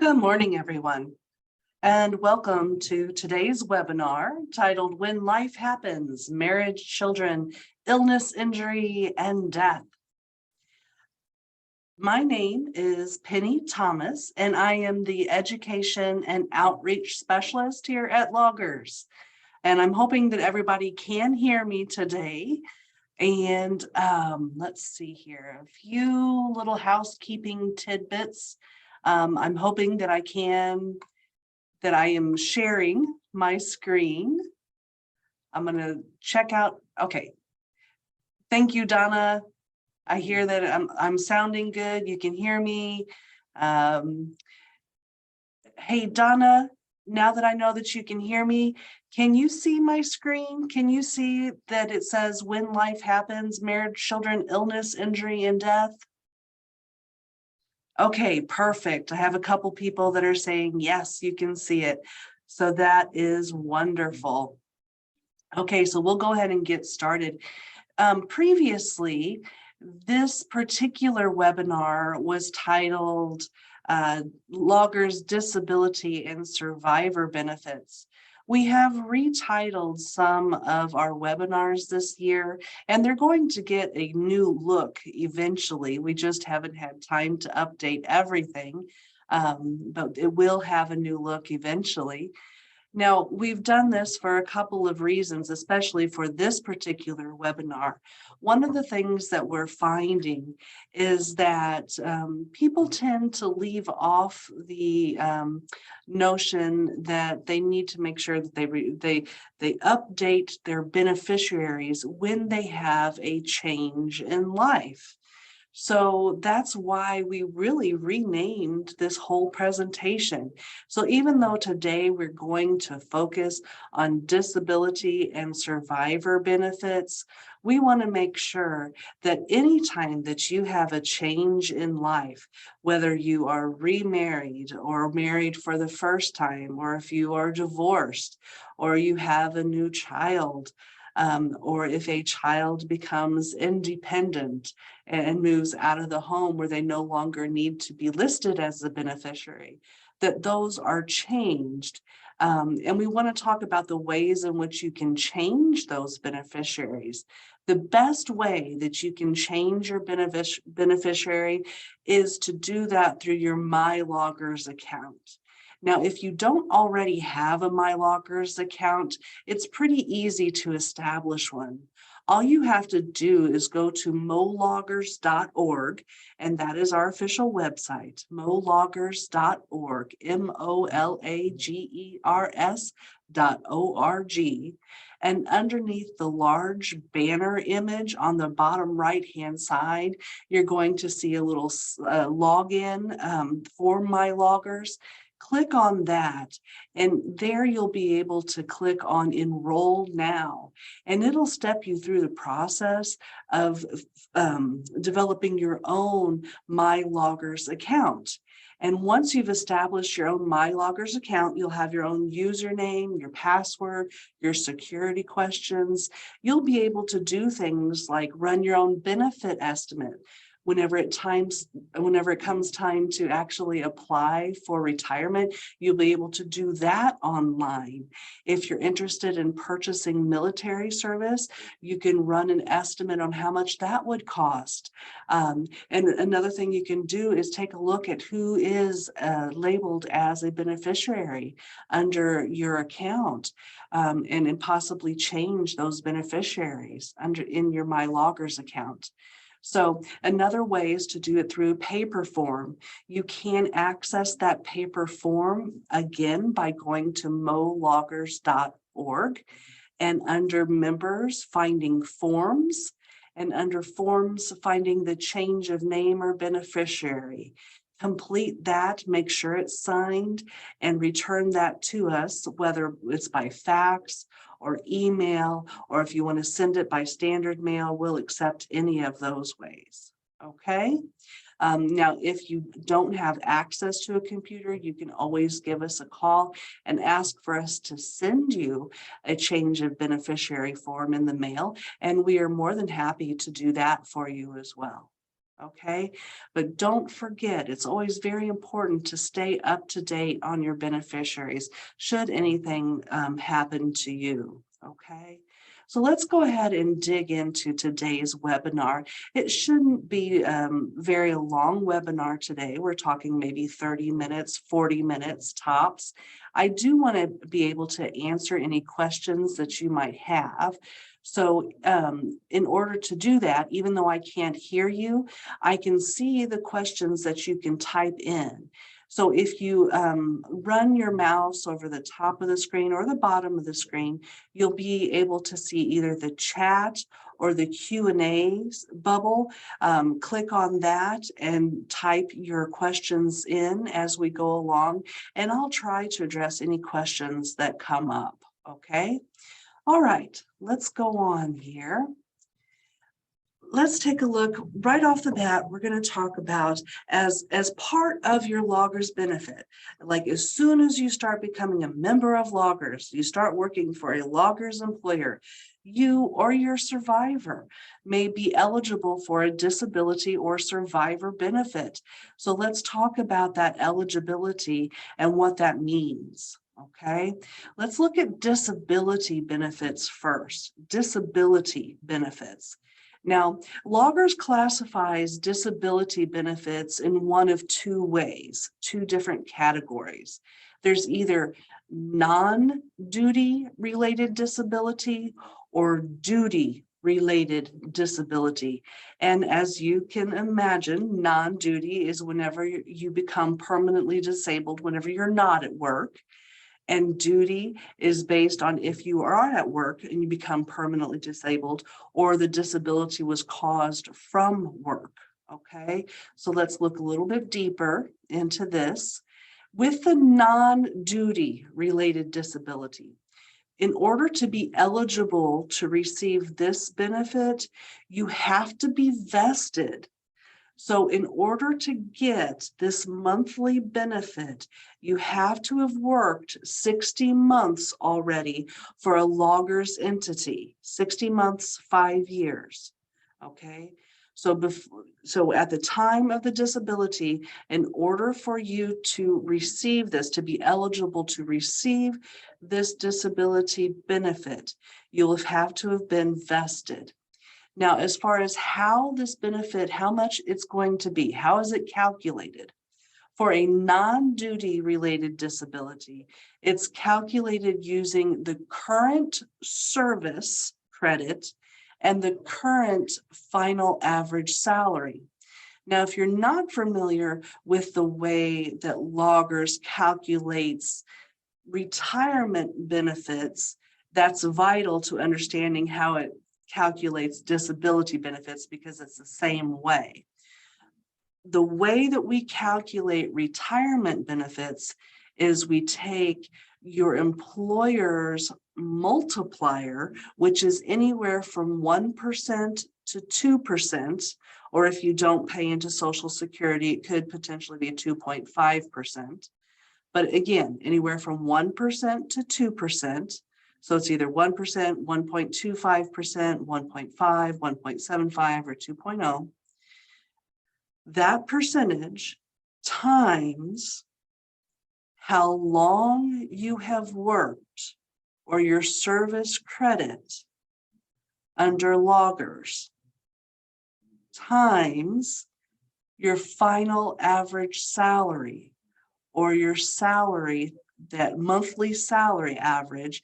Good morning, everyone, and welcome to today's webinar titled When Life Happens, Marriage, Children, Illness, Injury, and Death. My name is Penny Thomas, and I am the Education and Outreach Specialist here at Loggers. And I'm hoping that everybody can hear me today. And let's see here, a few little housekeeping tidbits. I'm hoping that I am sharing my screen. I'm going to check out. Okay. Thank you, Donna. I hear that I'm sounding good. You can hear me. Hey, Donna, now that I know that you can hear me, can you see my screen? Can you see that it says when life happens, marriage, children, illness, injury, and death? Okay, perfect. I have a couple people that are saying, yes, you can see it. So that is wonderful. Okay, so we'll go ahead and get started. Previously, this particular webinar was titled Loggers Disability and Survivor Benefits. We have retitled some of our webinars this year, and they're going to get a new look eventually. We just haven't had time to update everything, but it will have a new look eventually. Now, we've done this for a couple of reasons, especially for this particular webinar. One of the things that we're finding is that people tend to leave off the notion that they need to make sure that they update their beneficiaries when they have a change in life. So that's why we really renamed this whole presentation. So even though today we're going to focus on disability and survivor benefits, we want to make sure that anytime that you have a change in life, whether you are remarried or married for the first time, or if you are divorced, or you have a new child, or if a child becomes independent and moves out of the home where they no longer need to be listed as a beneficiary, that those are changed. And we want to talk about the ways in which you can change those beneficiaries. The best way that you can change your beneficiary is to do that through your MyLoggers account. Now, if you don't already have a MyLoggers account, it's pretty easy to establish one. All you have to do is go to mologgers.org, and that is our official website, mologgers.org, MOLAGERS.org. And underneath the large banner image on the bottom right-hand side, you're going to see a little login for MyLoggers. Click on that, and there you'll be able to click on Enroll Now, and it'll step you through the process of developing your own MyLoggers account. And once you've established your own MyLoggers account, you'll have your own username, your password, your security questions. You'll be able to do things like run your own benefit estimate. Whenever it comes time to actually apply for retirement, you'll be able to do that online. If you're interested in purchasing military service, you can run an estimate on how much that would cost. And another thing you can do is take a look at who is labeled as a beneficiary under your account, and possibly change those beneficiaries in your MyLoggers account. So another way is to do it through paper form. You can access that paper form again by going to mologgers.org, and under members, finding forms, and under forms, finding the change of name or beneficiary. Complete that, make sure it's signed, and return that to us, whether it's by fax or email, or if you want to send it by standard mail, we'll accept any of those ways. Okay. Now, if you don't have access to a computer, you can always give us a call and ask for us to send you a change of beneficiary form in the mail, and we are more than happy to do that for you as well. Okay, but don't forget, it's always very important to stay up to date on your beneficiaries should anything happen to you. Okay, so let's go ahead and dig into today's webinar. It shouldn't be very long webinar today. We're talking maybe 30 minutes, 40 minutes tops. I do want to be able to answer any questions that you might have. So in order to do that, even though I can't hear you, I can see the questions that you can type in. So if you run your mouse over the top of the screen or the bottom of the screen, you'll be able to see either the chat or the Q&A bubble. Click on that and type your questions in as we go along, and I'll try to address any questions that come up, okay? All right, let's go on here. Let's take a look right off the bat. We're going to talk about as part of your loggers benefit, like as soon as you start becoming a member of loggers, you start working for a loggers employer, you or your survivor may be eligible for a disability or survivor benefit. So let's talk about that eligibility and what that means. Okay, let's look at disability benefits first. Disability benefits. Now, loggers classifies disability benefits in one of two ways, two different categories. There's either non-duty related disability or duty related disability. And as you can imagine, non-duty is whenever you become permanently disabled, whenever you're not at work. And duty is based on if you are at work and you become permanently disabled or the disability was caused from work. Okay, so let's look a little bit deeper into this. With the non-duty related disability, in order to be eligible to receive this benefit, you have to be vested. So in order to get this monthly benefit, you have to have worked 60 months already for a loggers entity, 60 months, 5 years, okay? So at the time of the disability, in order for you to receive this, to be eligible to receive this disability benefit, you'll have to have been vested. Now, as far as how this benefit, how much it's going to be, how is it calculated? For a non-duty related disability, it's calculated using the current service credit and the current final average salary. Now, if you're not familiar with the way that loggers calculates retirement benefits, that's vital to understanding how it calculates disability benefits because it's the same way. The way that we calculate retirement benefits is we take your employer's multiplier, which is anywhere from 1% to 2%, or if you don't pay into Social Security, it could potentially be 2.5%. But again, anywhere from 1% to 2%. So it's either 1%, 1.25%, 1.5, 1.75, or 2.0. That percentage times how long you have worked or your service credit under loggers times your final average salary or your salary, that monthly salary average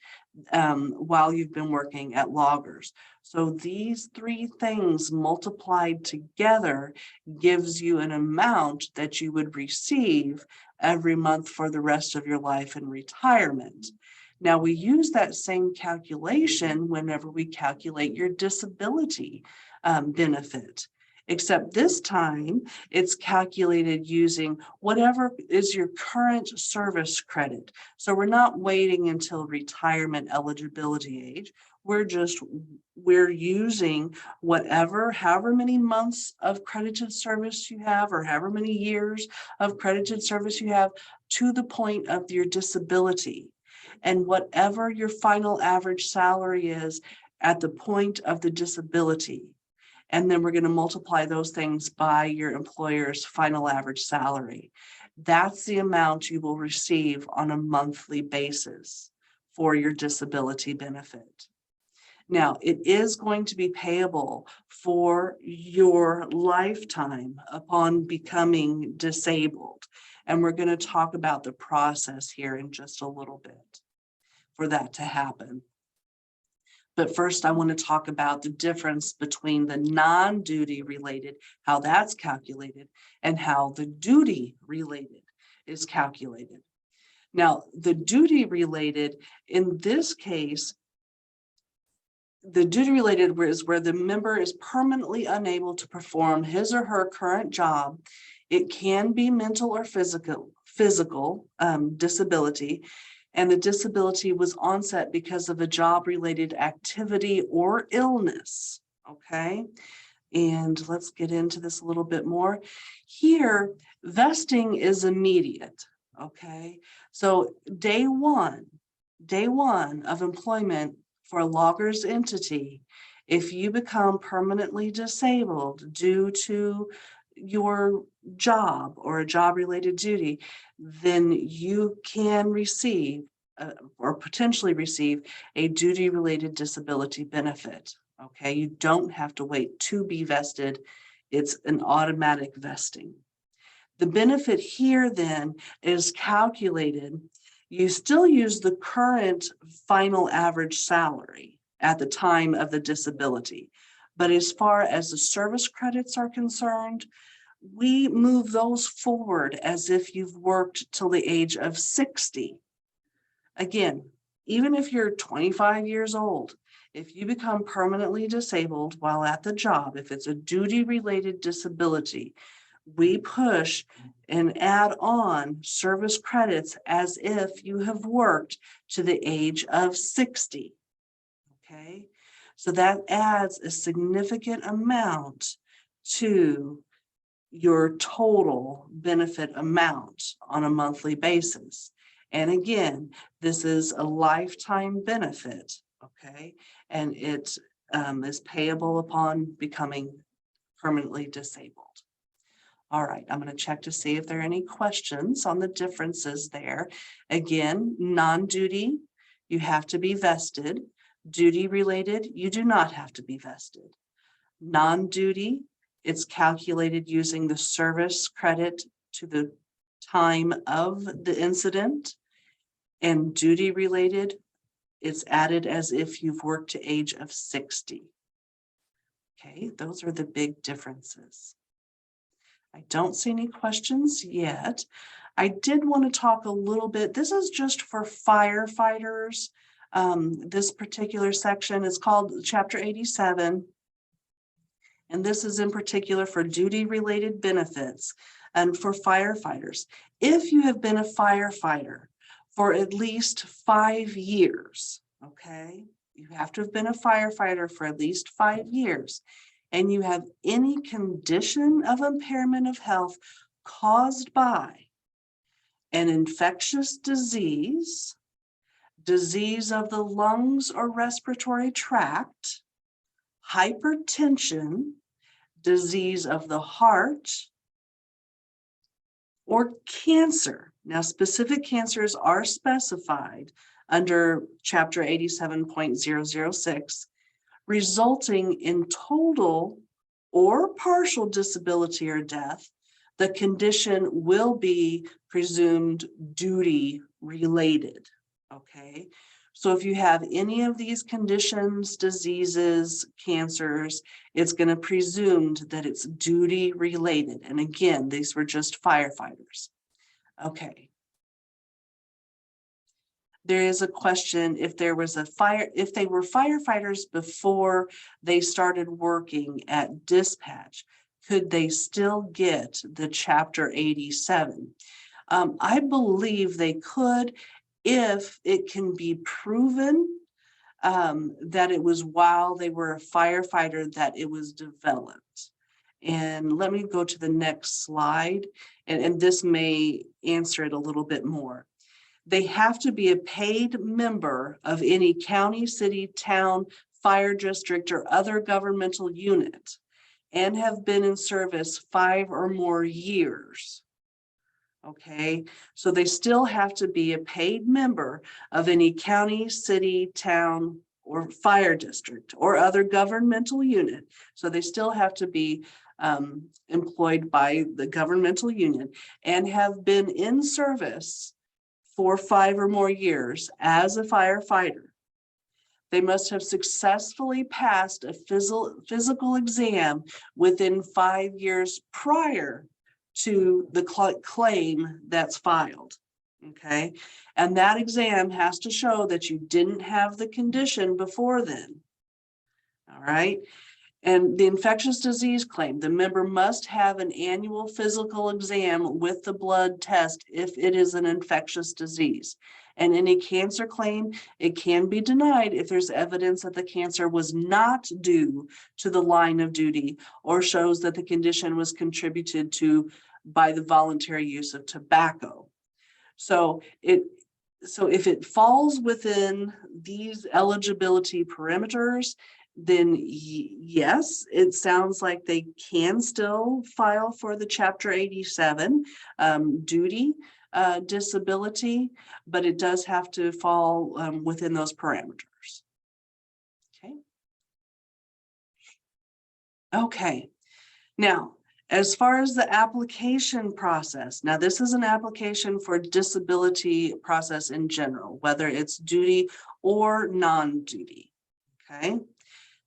while you've been working at loggers. So these three things multiplied together gives you an amount that you would receive every month for the rest of your life in retirement. Now we use that same calculation whenever we calculate your disability benefit. Except this time it's calculated using whatever is your current service credit. So we're not waiting until retirement eligibility age. We're using however many months of credited service you have or however many years of credited service you have to the point of your disability. And whatever your final average salary is at the point of the disability. And then we're going to multiply those things by your employer's final average salary. That's the amount you will receive on a monthly basis for your disability benefit. Now, it is going to be payable for your lifetime upon becoming disabled. And we're going to talk about the process here in just a little bit for that to happen. But first, I want to talk about the difference between the non-duty related, how that's calculated, and how the duty related is calculated. Now, the duty related, in this case, the duty related is where the member is permanently unable to perform his or her current job. It can be mental or physical disability, and the disability was onset because of a job-related activity or illness, okay? And let's get into this a little bit more. Here, vesting is immediate, okay? So day one of employment for a logger's entity, if you become permanently disabled due to your job or a job-related duty, then you can receive or potentially receive a duty-related disability benefit. Okay, you don't have to wait to be vested. It's an automatic vesting. The benefit here then is calculated. You still use the current final average salary at the time of the disability. But as far as the service credits are concerned, we move those forward as if you've worked till the age of 60. Again, even if you're 25 years old, if you become permanently disabled while at the job, if it's a duty-related disability, we push and add on service credits as if you have worked to the age of 60. Okay, so that adds a significant amount to your total benefit amount on a monthly basis. And again, this is a lifetime benefit, okay? And it is payable upon becoming permanently disabled. All right, I'm going to check to see if there are any questions on the differences there. Again, non-duty, you have to be vested. Duty related, you do not have to be vested. Non-duty, it's calculated using the service credit to the time of the incident. And duty related, it's added as if you've worked to age of 60. Okay, those are the big differences. I don't see any questions yet. I did want to talk a little bit. This is just for firefighters. This particular section is called Chapter 87. And this is in particular for duty-related benefits and for firefighters. If you have been a firefighter for at least 5 years, okay, you have to have been a firefighter for at least 5 years, and you have any condition of impairment of health caused by an infectious disease, disease of the lungs or respiratory tract, hypertension, disease of the heart, or cancer. Now, specific cancers are specified under Chapter 87.006, resulting in total or partial disability or death. The condition will be presumed duty related, okay? So if you have any of these conditions, diseases, cancers, it's going to presume that it's duty related. And again, these were just firefighters. Okay. There is a question if there was a fire, if they were firefighters before they started working at dispatch, could they still get the Chapter 87? I believe they could, if it can be proven that it was while they were a firefighter that it was developed. And let me go to the next slide, and this may answer it a little bit more. They have to be a paid member of any county, city, town, fire district, or other governmental unit. and have been in service 5 or more years. Okay, so they still have to be a paid member of any county, city, town, or fire district or other governmental unit. So they still have to be employed by the governmental unit and have been in service for 5 or more years as a firefighter. They must have successfully passed a physical exam within 5 years prior to the claim that's filed. Okay, and that exam has to show that you didn't have the condition before then. All right. And the infectious disease claim, the member must have an annual physical exam with the blood test if it is an infectious disease. And any cancer claim, it can be denied if there's evidence that the cancer was not due to the line of duty or shows that the condition was contributed to by the voluntary use of tobacco. So if it falls within these eligibility parameters, then yes, it sounds like they can still file for the Chapter 87 duty disability, but it does have to fall within those parameters. Okay. Now, as far as the application process, now this is an application for disability process in general, whether it's duty or non-duty. Okay.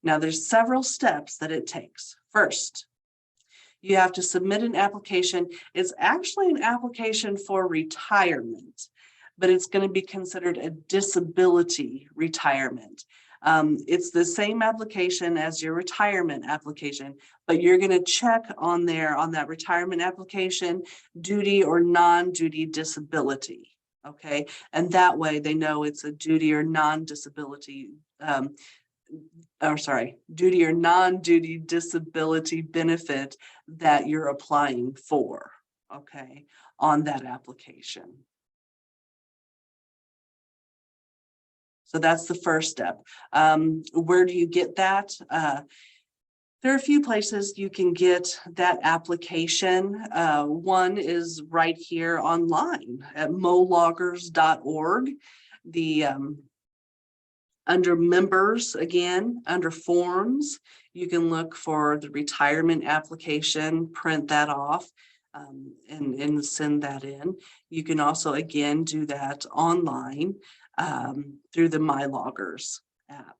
Now there's several steps that it takes. First, you have to submit an application. It's actually an application for retirement, but it's going to be considered a disability retirement. It's the same application as your retirement application, but you're going to check on there on that retirement application, duty or non-duty disability. Okay, and that way they know it's a duty or non-disability duty or non-duty disability benefit that you're applying for, okay, on that application. So that's the first step. Where do you get that? There are a few places you can get that application. One is right here online at mologgers.org. Under members, again, under forms, you can look for the retirement application, print that off, and send that in. You can also, again, do that online through the MyLoggers app.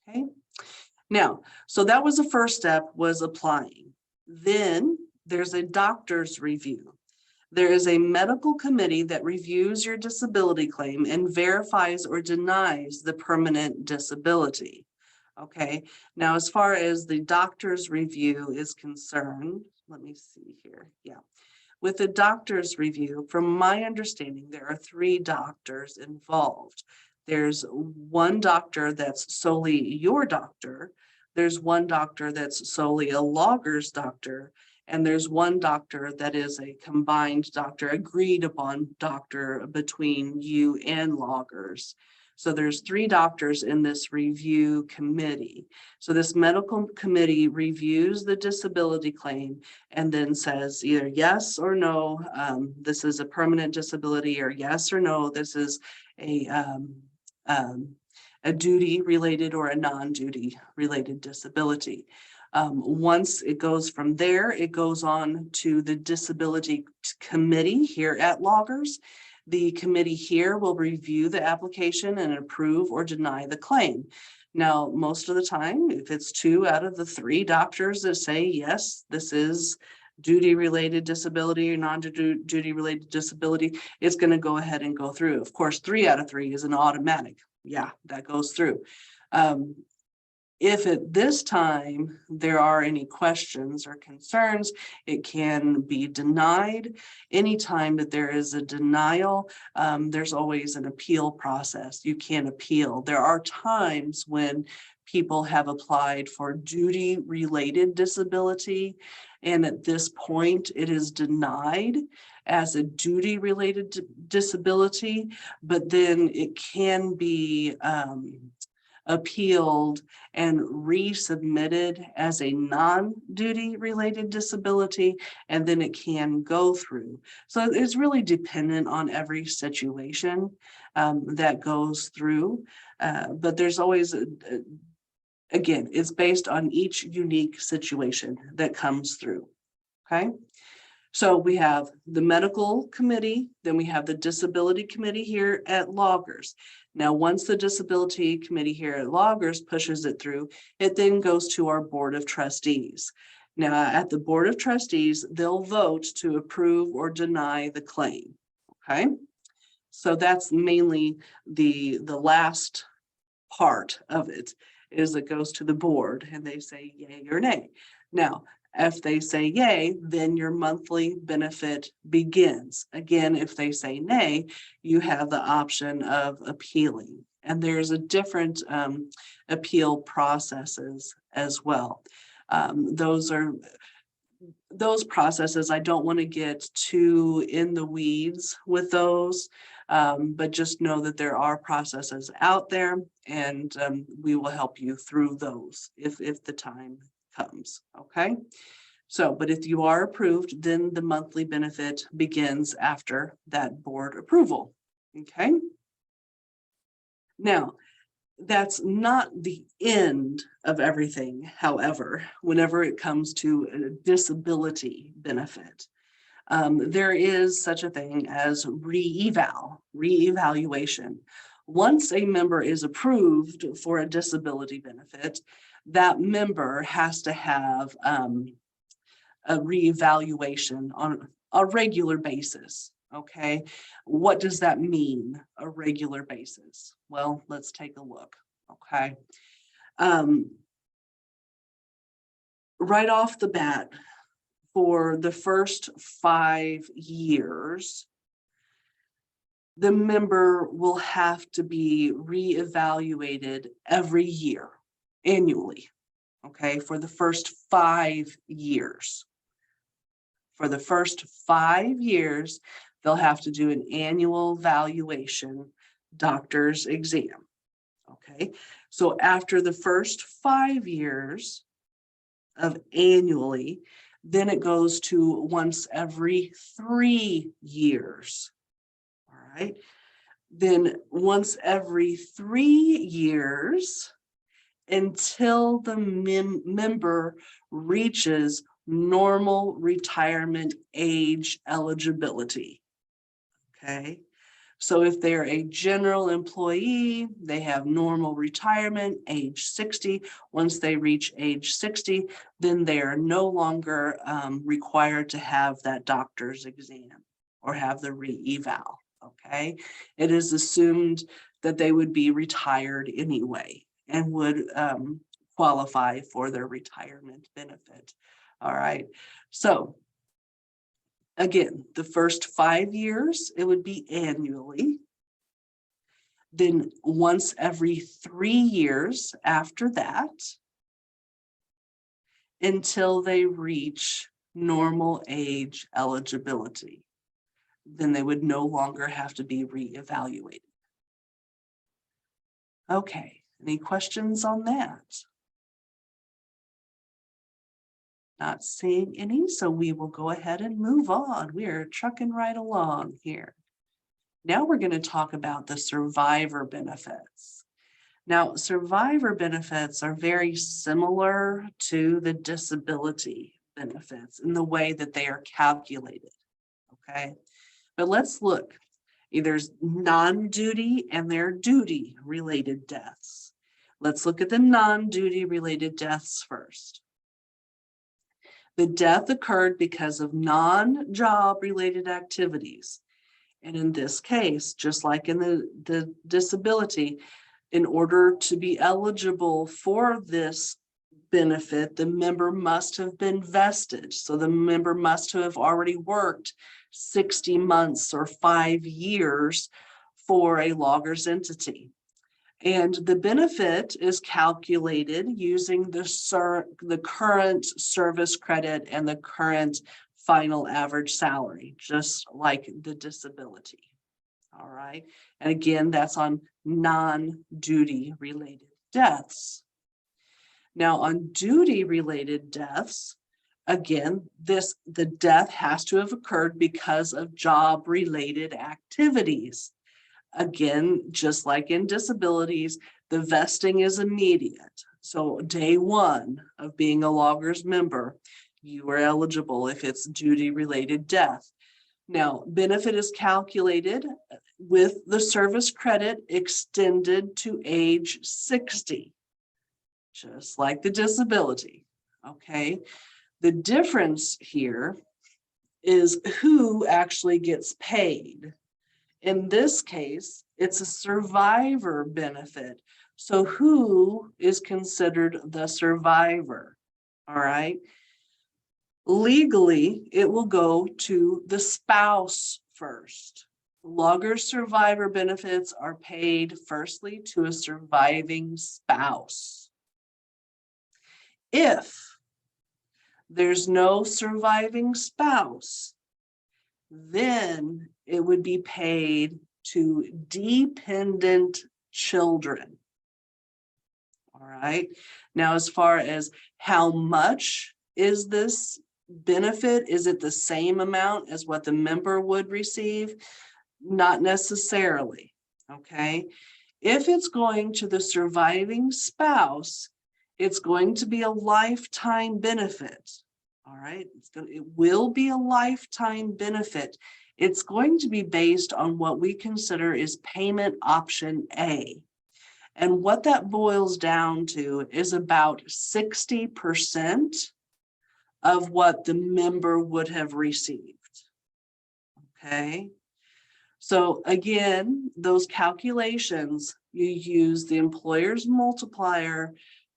Okay. Now, so that was the first step, was applying. Then there's a doctor's review. There is a medical committee that reviews your disability claim and verifies or denies the permanent disability. Okay, now as far as the doctor's review is concerned, let me see here. Yeah, with the doctor's review, from my understanding, there are 3 doctors involved. There's one doctor that's solely your doctor. There's one doctor that's solely a logger's doctor. And there's one doctor that is a combined doctor, agreed upon doctor between you and loggers. So there's 3 doctors in this review committee. So this medical committee reviews the disability claim and then says either yes or no, this is a permanent disability, or yes or no, this is a duty related or a non-duty related disability. Once it goes from there, it goes on to the disability committee here at Loggers. The committee here will review the application and approve or deny the claim. Now, most of the time, if it's 2 out of the 3 doctors that say, yes, this is duty related disability or non-duty related disability, it's going to go ahead and go through. Of course, 3 out of 3 is an automatic. Yeah, that goes through. If at this time there are any questions or concerns, it can be denied. Anytime that there is a denial, there's always an appeal process. You can appeal. There are times when people have applied for duty-related disability, and at this point it is denied as a duty-related disability, but then it can be appealed and resubmitted as a non-duty related disability, and then it can go through. So it's really dependent on every situation that goes through, but there's always, again, it's based on each unique situation that comes through, okay? So we have the medical committee, then we have the disability committee here at Loggers. Now, once the disability committee here at Loggers pushes it through, it then goes to our board of trustees. Now, at the board of trustees, they'll vote to approve or deny the claim, okay? So that's mainly the last part of it, is it goes to the board and they say yay or nay. Now, if they say yay, then your monthly benefit begins. Again, if they say nay, you have the option of appealing. And there's a different appeal processes as well. Those processes, I don't want to get too in the weeds with those, but just know that there are processes out there, and we will help you through those if the time comes, okay? So, but if you are approved, then the monthly benefit begins after that board approval, okay? Now, that's not the end of everything, however, whenever it comes to a disability benefit. There is such a thing as reevaluation. Once a member is approved for a disability benefit, that member has to have a reevaluation on a regular basis. Okay, what does that mean, a regular basis? Well, let's take a look. Okay, right off the bat, for the first 5 years, the member will have to be reevaluated every year, annually. Okay, for the first 5 years. For the first 5 years, they'll have to do an annual valuation, doctor's exam. Okay, so after the first 5 years of annually, then it goes to once every 3 years. All right, then once every 3 years until the member reaches normal retirement age eligibility. Okay, so if they're a general employee, they have normal retirement age 60. Once they reach age 60, then they are no longer required to have that doctor's exam or have the re-eval. Okay, it is assumed that they would be retired anyway and would qualify for their retirement benefit. All right, so again, the first 5 years, it would be annually. Then once every 3 years after that, until they reach normal age eligibility. Then they would no longer have to be reevaluated. Okay, any questions on that? Not seeing any, so we will go ahead and move on. We are trucking right along here. Now we're going to talk about the survivor benefits. Now, survivor benefits are very similar to the disability benefits in the way that they are calculated, okay? But let's look. There's non-duty and their duty related deaths. Let's look at the non-duty related deaths first. The death occurred because of non-job related activities. And in this case, just like in the disability, in order to be eligible for this benefit, the member must have been vested. So the member must have already worked 60 months or 5 years for a Loggers entity. And the benefit is calculated using the current service credit and the current final average salary, just like the disability. All right. And again, that's on non-duty related deaths. Now, on duty-related deaths, again, the death has to have occurred because of job-related activities. Again, just like in disabilities, the vesting is immediate. So day one of being a loggers member, you are eligible if it's duty-related death. Now, benefit is calculated with the service credit extended to age 60, just like the disability, okay? The difference here is who actually gets paid. In this case, it's a survivor benefit. So who is considered the survivor? All right. Legally, it will go to the spouse first. Logger survivor benefits are paid firstly to a surviving spouse. If there's no surviving spouse, then it would be paid to dependent children. All right. Now, as far as how much is this benefit, is it the same amount as what the member would receive? Not necessarily. Okay. If it's going to the surviving spouse, it's going to be a lifetime benefit. All right, it will be a lifetime benefit. It's going to be based on what we consider is payment option A. And what that boils down to is about 60% of what the member would have received. Okay. So again, those calculations, you use the employer's multiplier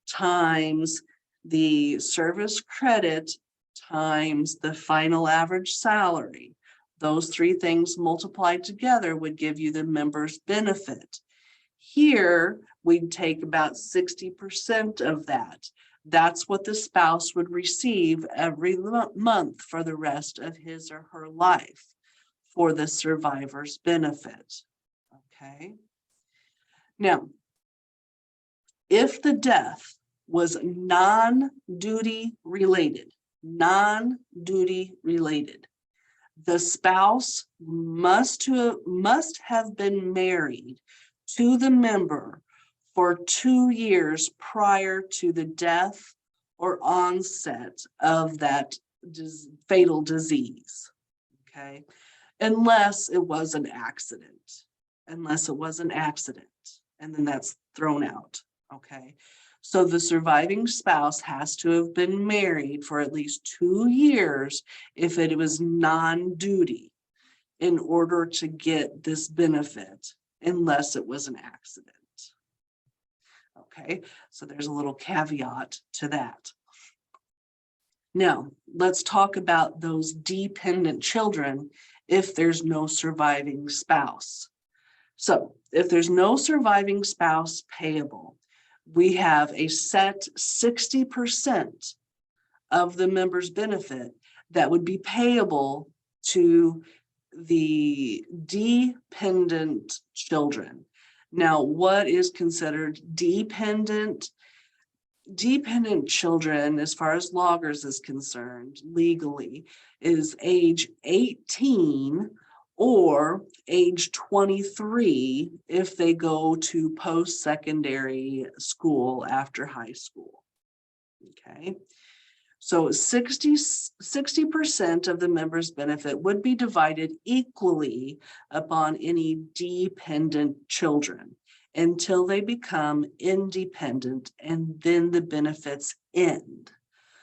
times the service credit times the final average salary. Those three things multiplied together would give you the member's benefit. Here, we'd take about 60% of that. That's what the spouse would receive every month for the rest of his or her life for the survivor's benefit. Okay. Now, if the death was non-duty related, the spouse must have been married to the member for 2 years prior to the death or onset of that fatal disease, okay? Unless it was an accident, and then that's thrown out, okay? So the surviving spouse has to have been married for at least 2 years if it was non-duty in order to get this benefit, unless it was an accident. Okay, so there's a little caveat to that. Now, let's talk about those dependent children if there's no surviving spouse. So if there's no surviving spouse payable, we have a set 60% of the member's benefit that would be payable to the dependent children. Now, what is considered dependent? Dependent children, as far as loggers is concerned, legally, is age 18 or age 23 if they go to post-secondary school after high school. Okay, so 60% of the member's benefit would be divided equally upon any dependent children until they become independent, and then the benefits end.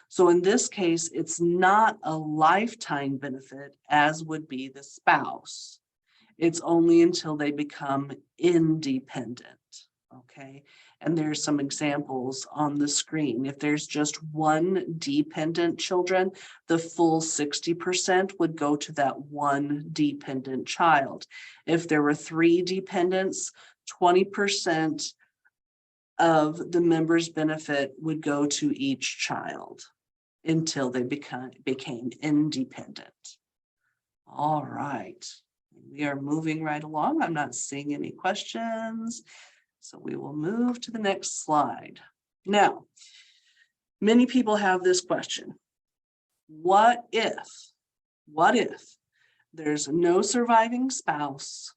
So in this case, it's not a lifetime benefit as would be the spouse. It's only until they become independent, okay? And there's some examples on the screen. If there's just one dependent children, the full 60% would go to that one dependent child. If there were 3 dependents, 20% of the member's benefit would go to each child until they became independent. All right, we are moving right along. I'm not seeing any questions. So we will move to the next slide. Now, many people have this question. What if there's no surviving spouse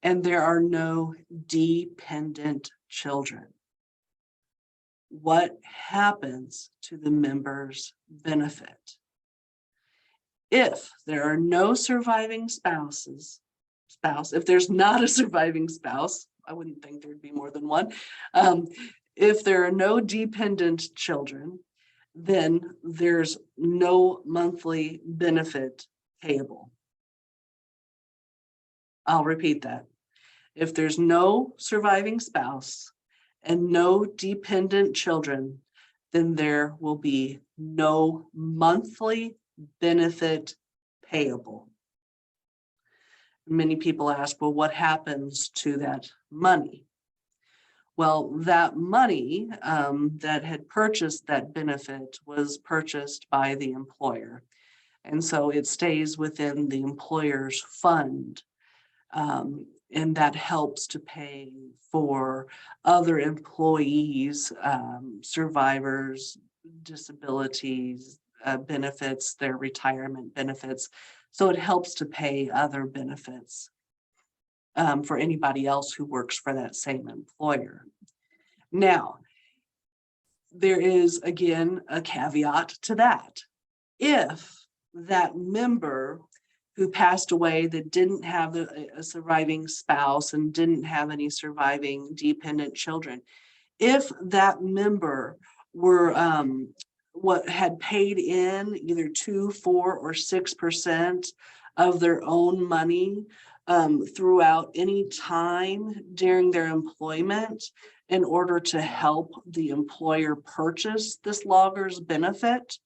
and there are no dependent children? What happens to the member's benefit? If there are no surviving if there's not a surviving spouse, I wouldn't think there'd be more than one. If there are no dependent children, then there's no monthly benefit payable. I'll repeat that. If there's no surviving spouse and no dependent children, then there will be no monthly benefit payable. Many people ask, well, what happens to that money? Well, that money that had purchased that benefit was purchased by the employer. And so it stays within the employer's fund. And that helps to pay for other employees, survivors, disabilities, benefits, their retirement benefits. So it helps to pay other benefits for anybody else who works for that same employer. Now, there is again a caveat to that. If that member who passed away that didn't have a surviving spouse and didn't have any surviving dependent children, if that member were what had paid in either 2, 4, or 6% of their own money throughout any time during their employment in order to help the employer purchase this logger's benefit,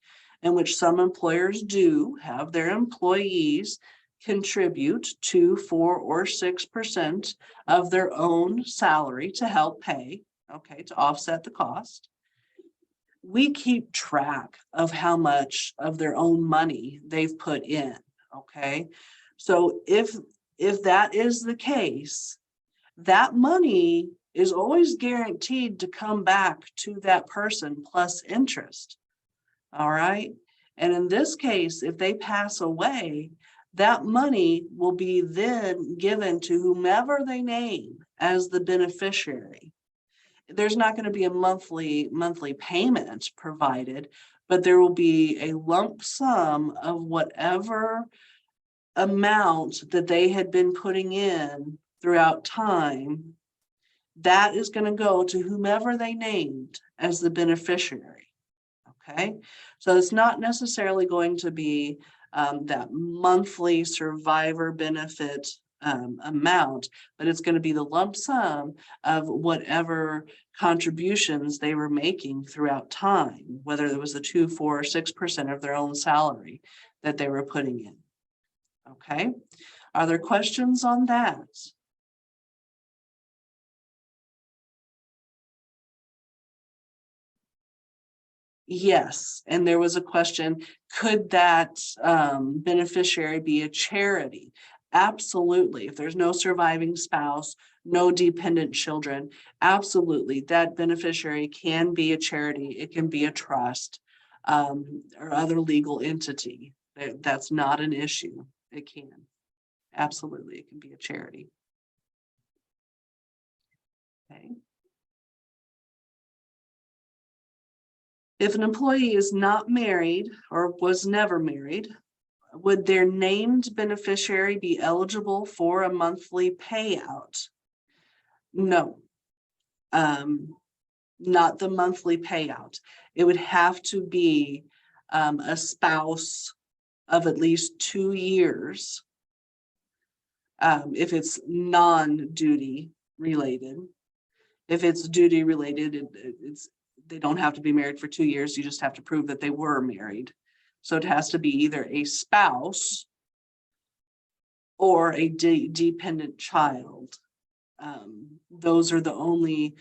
in which some employers do have their employees contribute 2, 4, or 6% of their own salary to help pay, okay, to offset the cost. We keep track of how much of their own money they've put in, okay? So if that is the case, that money is always guaranteed to come back to that person plus interest. All right. And in this case, if they pass away, that money will be then given to whomever they name as the beneficiary. There's not going to be a monthly payment provided, but there will be a lump sum of whatever amount that they had been putting in throughout time. That is going to go to whomever they named as the beneficiary. Okay, so it's not necessarily going to be that monthly survivor benefit amount, but it's going to be the lump sum of whatever contributions they were making throughout time, whether it was the 2, 4, or 6% of their own salary that they were putting in. Okay, are there questions on that? Yes, and there was a question, could that beneficiary be a charity? Absolutely. If there's no surviving spouse, no dependent children, absolutely, that beneficiary can be a charity. It can be a trust or other legal entity. That's not an issue. It can. Absolutely, it can be a charity. Okay. If an employee is not married or was never married, would their named beneficiary be eligible for a monthly payout? No, not the monthly payout. It would have to be a spouse of at least 2 years if it's non-duty related. If it's duty related, they don't have to be married for 2 years. You just have to prove that they were married. So it has to be either a spouse or a dependent child. Those are the only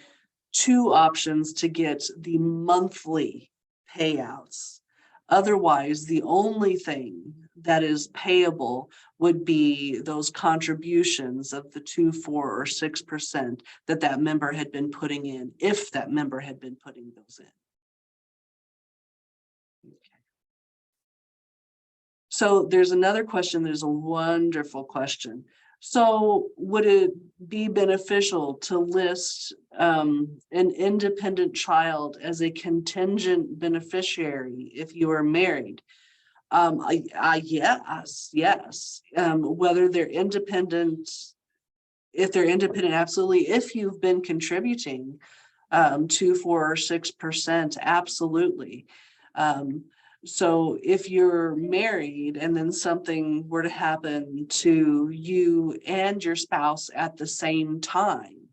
2 options to get the monthly payouts. Otherwise, the only thing that is payable would be those contributions of the 2, 4, or 6% that member had been putting in, if that member had been putting those in. Okay. So there's another question. There's a wonderful question. So would it be beneficial to list an independent child as a contingent beneficiary if you are married? Yes. Whether they're independent, if they're independent, absolutely. If you've been contributing 2, 4, or 6%, absolutely. So if you're married and then something were to happen to you and your spouse at the same time,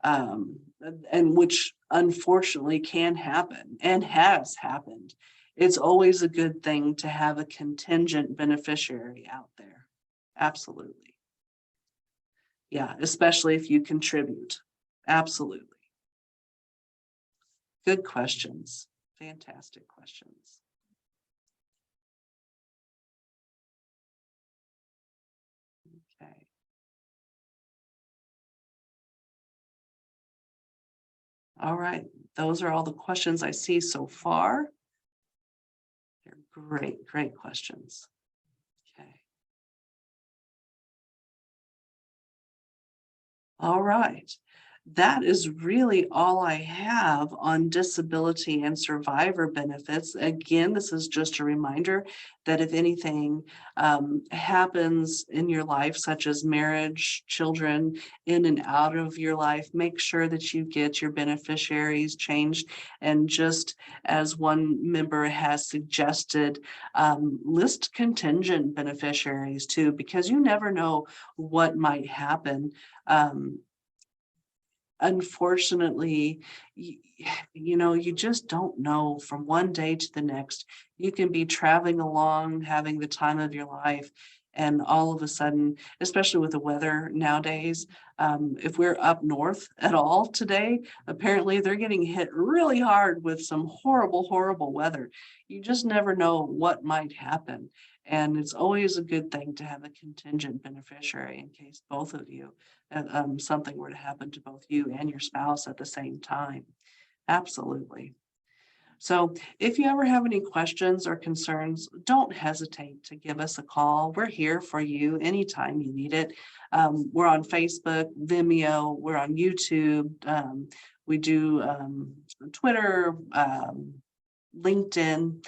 and which unfortunately can happen and has happened, it's always a good thing to have a contingent beneficiary out there. Absolutely. Yeah, especially if you contribute. Absolutely. Good questions. Fantastic questions. Okay. All right. Those are all the questions I see so far. They're great, great questions. Okay. All right. That is really all I have on disability and survivor benefits. Again, this is just a reminder that if anything happens in your life, such as marriage, children in and out of your life, make sure that you get your beneficiaries changed. And just as one member has suggested, list contingent beneficiaries too, because you never know what might happen. Unfortunately, you just don't know from one day to the next. You can be traveling along, having the time of your life, and all of a sudden, especially with the weather nowadays, if we're up north at all today, apparently they're getting hit really hard with some horrible, horrible weather. You just never know what might happen. And it's always a good thing to have a contingent beneficiary in case both of you, something were to happen to both you and your spouse at the same time. Absolutely. So if you ever have any questions or concerns, don't hesitate to give us a call. We're here for you anytime you need it. We're on Facebook, Vimeo, we're on YouTube. We do Twitter, LinkedIn.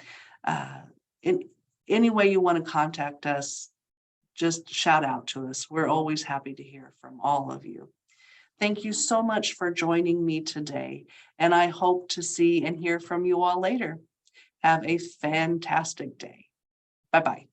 In any way you want to contact us, just shout out to us. We're always happy to hear from all of you. Thank you so much for joining me today, and I hope to see and hear from you all later. Have a fantastic day. Bye-bye.